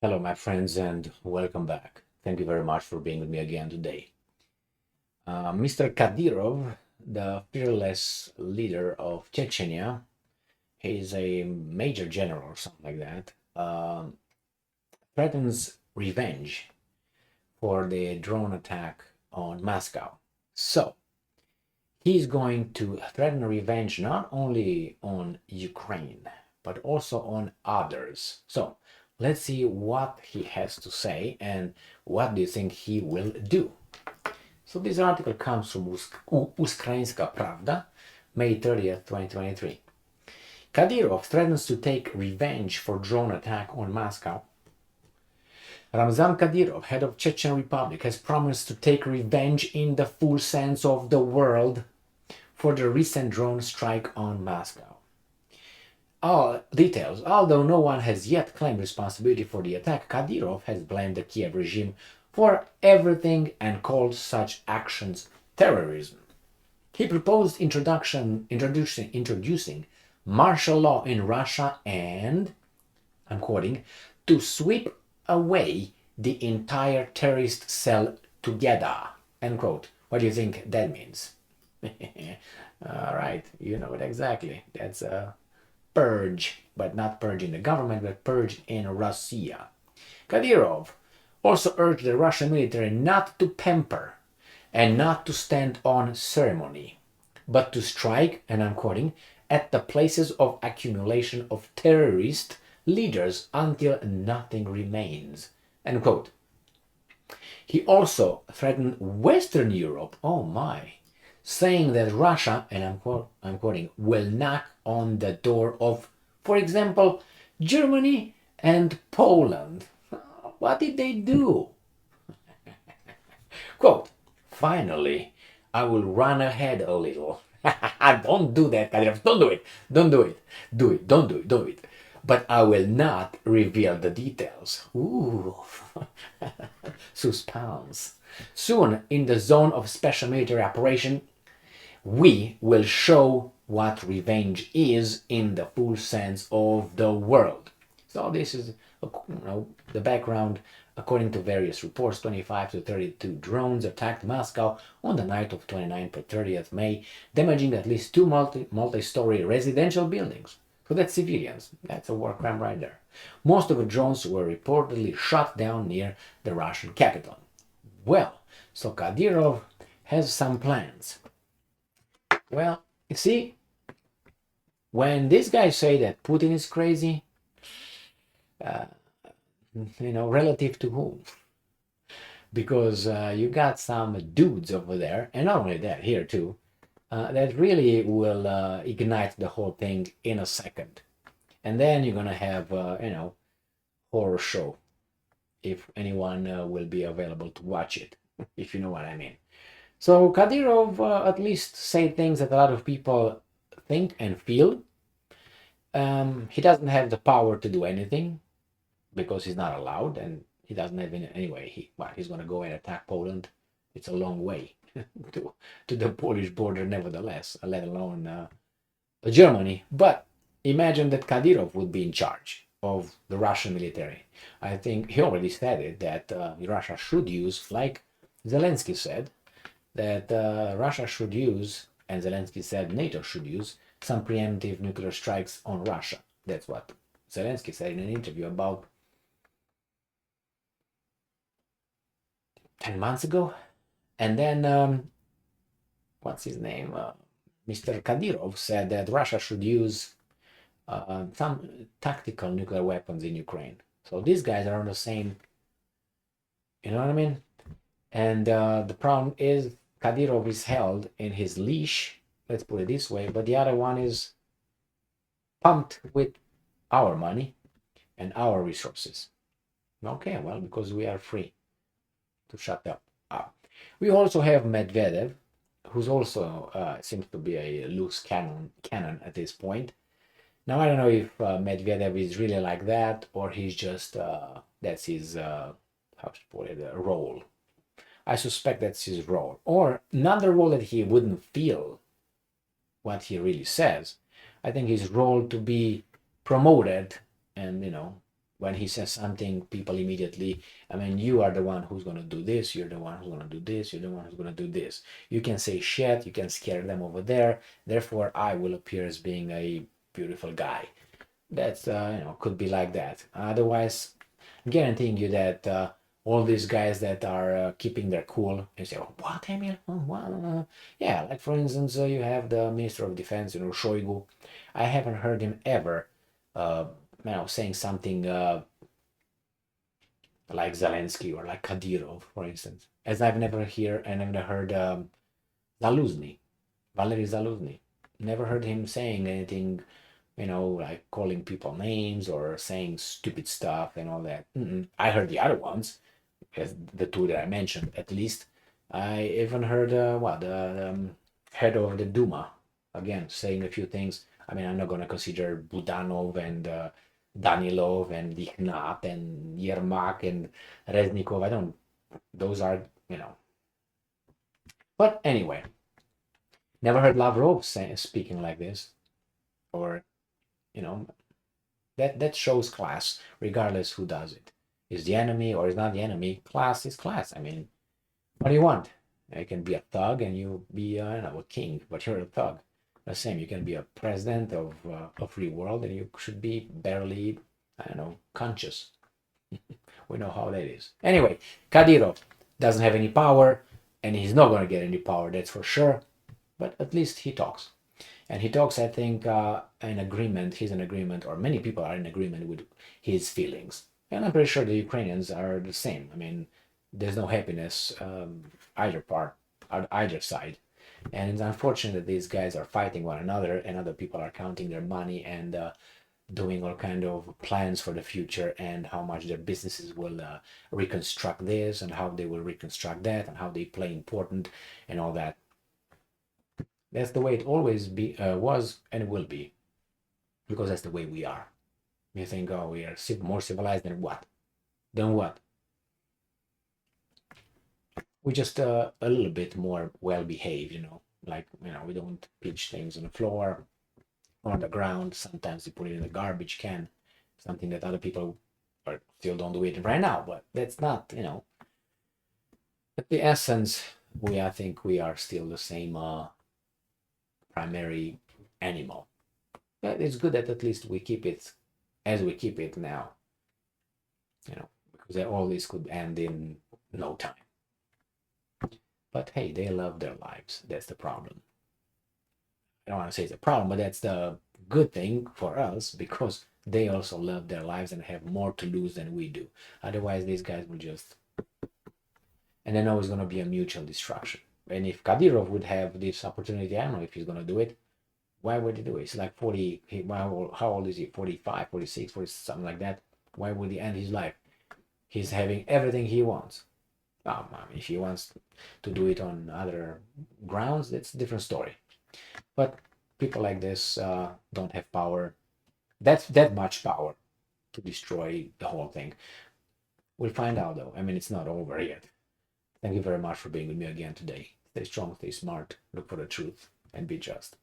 Hello, my friends, and welcome back. Thank you very much for being with me again today. Mr. Kadyrov, the fearless leader of Chechnya, he's a major general or something like that, threatens revenge for the drone attack on Moscow. So, he's going to threaten revenge not only on Ukraine, but also on others. So, let's see what he has to say and what do you think he will do. So this article comes from Ukrainska Pravda, May 30th, 2023. Kadyrov threatens to take revenge for drone attack on Moscow. Ramzan Kadyrov, head of Chechen Republic, has promised to take revenge in the full sense of the word for the recent drone strike on Moscow. All details, although no one has yet claimed responsibility for the attack, Kadyrov has blamed the Kiev regime for everything and called such actions terrorism. He proposed introducing martial law in Russia and, I'm quoting, to sweep away the entire terrorist cell together. End quote. What do you think that means? All right, you know it exactly. That's a purge, but not purge in the government, but purge in Russia. Kadyrov also urged the Russian military not to pamper and not to stand on ceremony, but to strike, and I'm quoting, at the places of accumulation of terrorist leaders until nothing remains. End quote. He also threatened Western Europe, oh my, saying that Russia, and I'm quoting, will knock on the door of, for example, Germany and Poland. What did they do? Quote, finally, I will run ahead a little. Don't do that, Kadyrov. Don't do it. Don't do it. Do it. Don't do it. Do it. But I will not reveal the details. Ooh. Suspense. Soon, in the zone of special military operation, we will show what revenge is in the full sense of the word. So this is the background. According to various reports, 25 to 32 drones attacked Moscow on the night of 29th to 30th May, damaging at least two multi-story residential buildings. So that's civilians. That's a war crime right there. Most of the drones were reportedly shot down near the Russian capital. Well, so Kadyrov has some plans. Well, you see, when these guys say that Putin is crazy, relative to whom? Because you got some dudes over there, and not only that, here too, that really will ignite the whole thing in a second. And then you're gonna have, horror show, if anyone will be available to watch it, if you know what I mean. So Kadyrov at least say things that a lot of people think and feel. He doesn't have the power to do anything because he's not allowed, and he doesn't have any anyway. He's going to go and attack Poland. It's a long way to the Polish border, nevertheless, let alone Germany. But imagine that Kadyrov would be in charge of the Russian military. I think he already said it that Russia should use, like Zelensky said, that Russia should use, and Zelensky said NATO should use, some preemptive nuclear strikes on Russia. That's what Zelensky said in an interview about 10 months ago. And then, what's his name? Mr. Kadyrov said that Russia should use some tactical nuclear weapons in Ukraine. So these guys are on the same, you know what I mean? And the problem is Kadyrov is held in his leash, let's put it this way, but the other one is pumped with our money and our resources. Okay, well, because we are free to shut up. We also have Medvedev, who's also seems to be a loose cannon at this point. Now I don't know if Medvedev is really like that, or he's just that's his how to put it, role. I suspect that's his role, or another role that he wouldn't feel what he really says. I think his role to be promoted and when he says something, people immediately, I mean, you are the one who's going to do this, you're the one who's going to do this, you're the one who's going to do this. You can say shit, you can scare them over there. Therefore, I will appear as being a beautiful guy. That's, could be like that. Otherwise, I'm guaranteeing you that all these guys that are keeping their cool and say, oh, what, Emil? Oh, what? Yeah, like for instance, you have the Minister of Defense, Shoigu. I haven't heard him ever, uh, saying something like Zelensky or like Kadyrov, for instance. As I've never heard Zaluzny, Valery Zaluzny. Never heard him saying anything, like calling people names or saying stupid stuff and all that. I heard the other ones, as the two that I mentioned, at least. I even heard the head of the Duma again saying a few things. I mean, I'm not going to consider Budanov and Danilov and Ignat and Yermak and Reznikov. I don't. Those are. But anyway, never heard Lavrov speaking like this, or you know that shows class, regardless who does it. Is the enemy or is not the enemy? Class is class. I mean, what do you want? You can be a thug and you be, a king, but you're a thug. The same, you can be a president of a free world and you should be barely, conscious. We know how that is. Anyway, Kadyrov doesn't have any power and he's not going to get any power, that's for sure. But at least he talks. And he talks, I think, in agreement, he's in agreement, or many people are in agreement with his feelings. And I'm pretty sure the Ukrainians are the same. I mean, there's no happiness either part, either side. And it's unfortunate that these guys are fighting one another and other people are counting their money and doing all kind of plans for the future and how much their businesses will reconstruct this and how they will reconstruct that and how they play important and all that. That's the way it always was and will be, because that's the way we are. You think, oh, we are more civilized than what? Than what? We're just a little bit more well behaved, Like, we don't pitch things on the floor, on the ground. Sometimes we put it in the garbage can, something that other people are still don't do it right now. But that's not, at the essence, I think we are still the same primary animal. But it's good that at least we keep it as we keep it now, because all this could end in no time. But hey, they love their lives. That's the problem. I don't want to say it's a problem, but that's the good thing for us because they also love their lives and have more to lose than we do. Otherwise, these guys will just. And I know it's going to be a mutual destruction. And if Kadyrov would have this opportunity, I don't know if he's going to do it. Why would he do it? He's like 40. How old is he? 45, 46, 40, something like that. Why would he end his life? He's having everything he wants. If he wants to do it on other grounds, that's a different story. But people like this don't have power. That's that much power to destroy the whole thing. We'll find out though. I mean, it's not over yet. Thank you very much for being with me again today. Stay strong, stay smart, look for the truth, and be just.